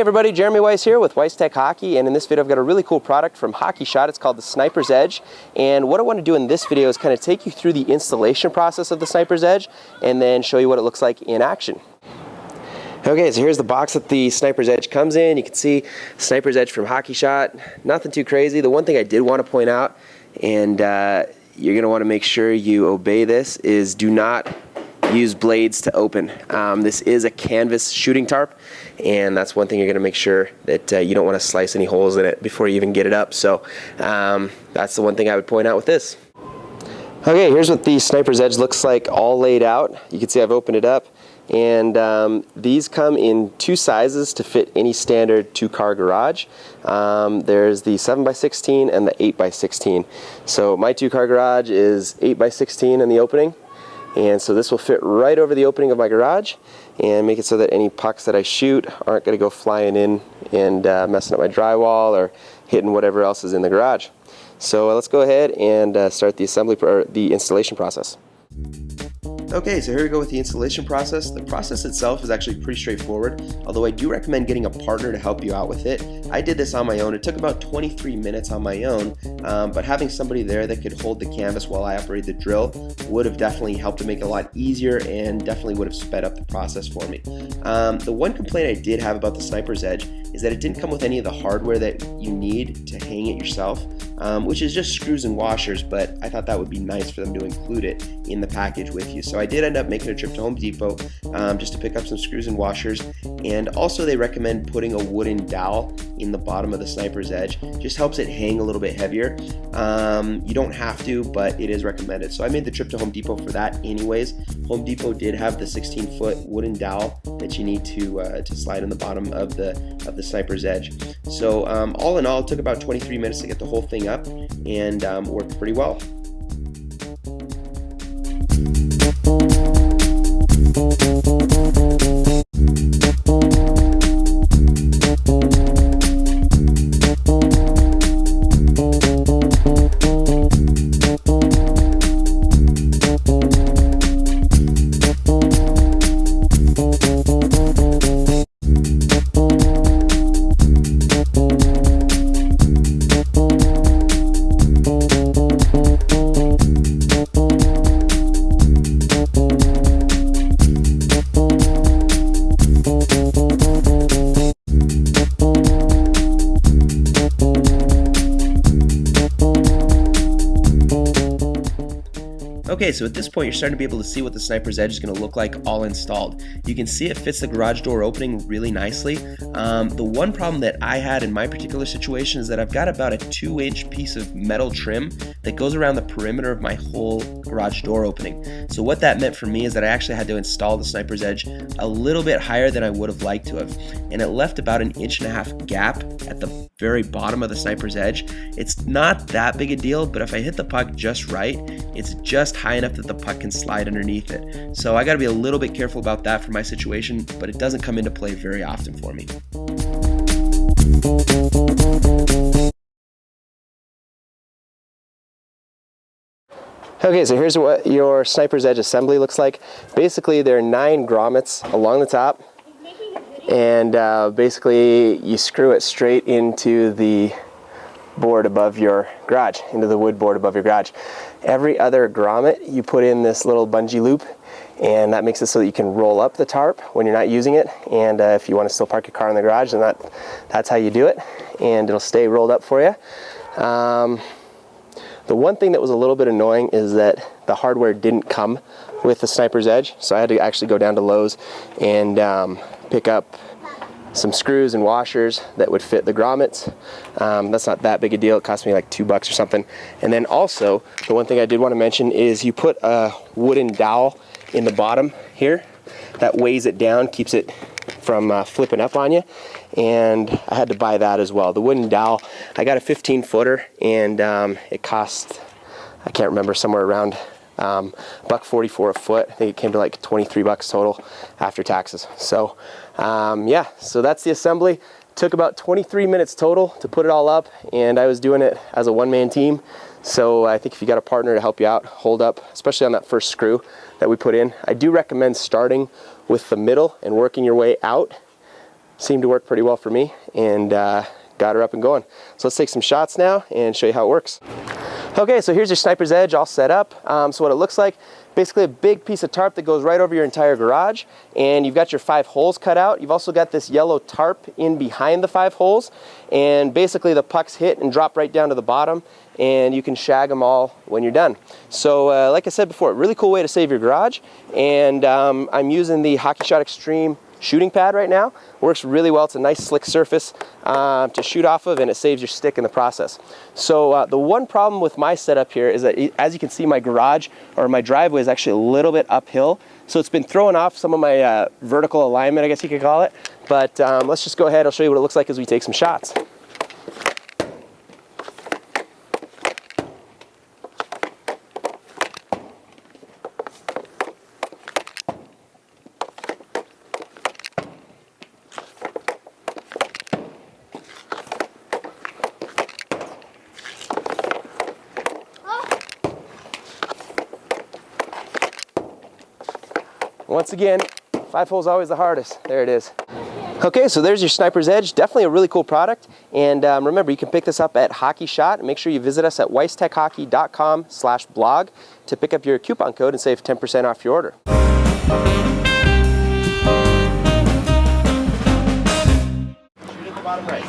everybody, Jeremy Weiss here with Weiss Tech Hockey, and in this video I've got a really cool product from Hockey Shot. It's called the Sniper's Edge, and what I want to do in this video is kind of take you through the installation process of the Sniper's Edge and then show you what it looks like in action. Okay, so here's the box that the Sniper's Edge comes in. You can see Sniper's Edge from Hockey Shot. Nothing too crazy. The one thing I did want to point out, and you're going to want to make sure you obey this, is do not use blades to open. This is a canvas shooting tarp, and that's one thing you're going to make sure that you don't want to slice any holes in it before you even get it up. So that's the one thing I would point out with this. Okay, here's what the Sniper's Edge looks like all laid out. You can see I've opened it up, and these come in two sizes to fit any standard two-car garage. There's the 7x16 and the 8x16. So my two-car garage is 8x16 in the opening, and so this will fit right over the opening of my garage and make it so that any pucks that I shoot aren't going to go flying in and messing up my drywall or hitting whatever else is in the garage. So let's go ahead and start the assembly or the installation process. Okay, so here we go with the installation process. The process itself is actually pretty straightforward, although I do recommend getting a partner to help you out with it. I did this on my own. It took about 23 minutes on my own, but having somebody there that could hold the canvas while I operate the drill would have definitely helped to make it a lot easier and definitely would have sped up the process for me. The one complaint I did have about the Sniper's Edge is that it didn't come with any of the hardware that you need to hang it yourself, which is just screws and washers, but I thought that would be nice for them to include it in the package with you. So I did end up making a trip to Home Depot just to pick up some screws and washers, and also they recommend putting a wooden dowel in the bottom of the Sniper's Edge. Just helps it hang a little bit heavier. You don't have to, but it is recommended. So I made the trip to Home Depot for that anyways. Home Depot did have the 16-foot wooden dowel that you need to slide in the bottom of the Sniper's Edge. So all in all, it took about 23 minutes to get the whole thing up, and worked pretty well. Okay, so at this point you're starting to be able to see what the Sniper's Edge is going to look like all installed. You can see it fits the garage door opening really nicely. The one problem that I had in my particular situation is that I've got about a 2-inch piece of metal trim that goes around the perimeter of my whole garage door opening. So what that meant for me is that I actually had to install the Sniper's Edge a little bit higher than I would have liked to have, and it left about an 1.5 inch gap at the very bottom of the Sniper's Edge. It's not that big a deal, but if I hit the puck just right, it's just high enough that the puck can slide underneath it. So I got to be a little bit careful about that for my situation, but it doesn't come into play very often for me. Okay, so here's what your Sniper's Edge assembly looks like. Basically, there are 9 grommets along the top, and basically you screw it straight into the board above your garage, into the wood board above your garage. Every other grommet you put in this little bungee loop, and that makes it so that you can roll up the tarp when you're not using it, and if you want to still park your car in the garage, then that's how you do it, and it'll stay rolled up for you. The one thing that was a little bit annoying is that the hardware didn't come with the Sniper's Edge, so I had to actually go down to Lowe's and pick up some screws and washers that would fit the grommets. That's not that big a deal. It cost me like $2 or something. And then also, the one thing I did want to mention is you put a wooden dowel in the bottom here that weighs it down, keeps it from flipping up on you, and I had to buy that as well. The wooden dowel, I got a 15-footer, and it cost, I can't remember, somewhere around $1.44 a foot. I think it came to like $23 total after taxes. So yeah, so that's the assembly. Took about 23 minutes total to put it all up, and I was doing it as a one-man team. So I think if you got a partner to help you out, hold up, especially on that first screw that we put in. I do recommend starting with the middle and working your way out seemed to work pretty well for me, and got her up and going. So let's take some shots now and show you how it works. Okay, so here's your Sniper's Edge all set up. So what it looks like, basically a big piece of tarp that goes right over your entire garage, and you've got your 5 holes cut out. You've also got this yellow tarp in behind the 5 holes, and basically the pucks hit and drop right down to the bottom, and you can shag them all when you're done. So like I said before, really cool way to save your garage, and I'm using the Hockey Shot Extreme shooting pad right now. Works really well. It's a nice slick surface to shoot off of, and it saves your stick in the process. So the one problem with my setup here is that, as you can see, my garage or my driveway is actually a little bit uphill, so it's been throwing off some of my vertical alignment, I guess you could call it. But let's just go ahead. I'll show you what it looks like as we take some shots. Once again, 5 holes always the hardest. There it is. Okay, so there's your Sniper's Edge. Definitely a really cool product. And remember, you can pick this up at Hockey Shot. Make sure you visit us at weisstechhockey.com/blog to pick up your coupon code and save 10% off your order. Shoot at the bottom right.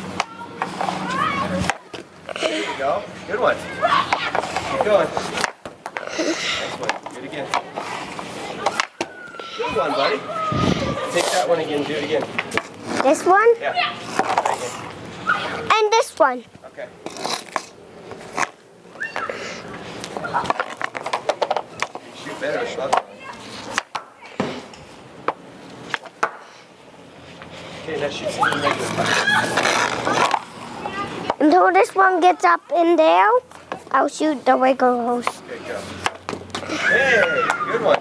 There you go. Good one. Keep going. Nice one. Do it again. Good one, buddy. Take that one again. Do it again. This one? Yeah. Try again. And this one. Okay. Shoot better with that one. Okay, now shoot some regular puck. Until this one gets up in there, I'll shoot the regular hose. There you go. Hey, good one.